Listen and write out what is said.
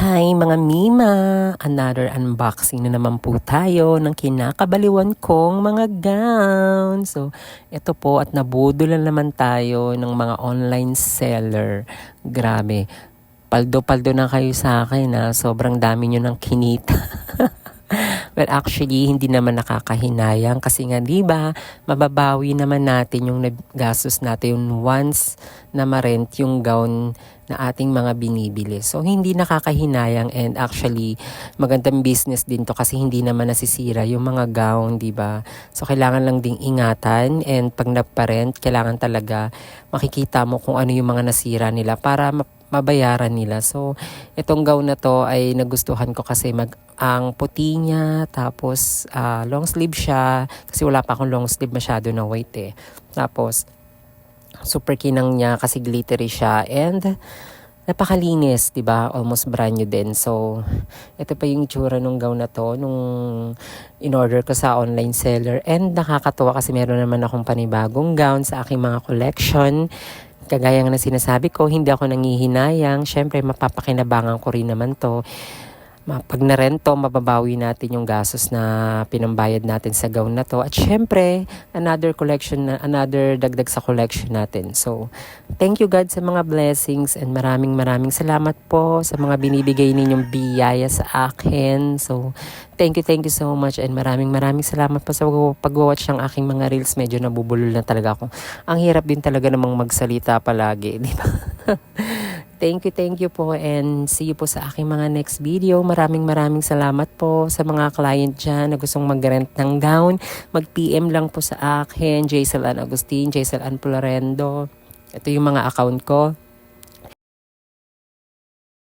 Hi mga Mima! Another unboxing na naman po tayo ng kinakabaliwan kong mga gown. So, ito po at nabudol na naman tayo ng mga online seller. Grabe, paldo-paldo na kayo sa akin na sobrang dami nyo ng kinita. Well, actually, hindi naman nakakahinayang kasi nga, di ba, mababawi naman natin yung gastos natin once na ma-rent yung gown na ating mga binibili. So, hindi nakakahinayang and actually, magandang business din to kasi hindi naman nasisira yung mga gown, di ba? So, kailangan lang ding ingatan and pag nagpa-rent, kailangan talaga makikita mo kung ano yung mga nasira nila para mabayaran nila. So, itong gown na to ay nagustuhan ko kasi ang puti niya, tapos long sleeve siya, kasi wala pa akong long sleeve masyado na white eh. Tapos, super kinang niya kasi glittery siya and napakalinis, 'di ba? Almost brand new din. So, ito pa yung itsura nung gown na to nung in-order ko sa online seller and nakakatuwa kasi meron naman akong panibagong gown sa aking mga collection. Kagaya nga na sinasabi ko, hindi ako nangihinayang. Syempre, mapapakinabangan ko rin naman to. Pag na-rento, mababawi natin yung gastos na pinambayad natin sa gown na to. At syempre, another dagdag sa collection natin. So, thank you God sa mga blessings and maraming salamat po sa mga binibigay ninyong biyaya sa akin. So, thank you so much and maraming salamat po sa pag-watch ng aking mga reels. Medyo nabubulol na talaga ako. Ang hirap din talaga namang magsalita palagi, di ba? Thank you po and see you po sa aking mga next video. Maraming salamat po sa mga client dyan na gustong mag-rent ng gown. Mag-PM lang po sa akin, Jaisal Ann Agustin, Jaisal Ann Polarendo. Ito yung mga account ko.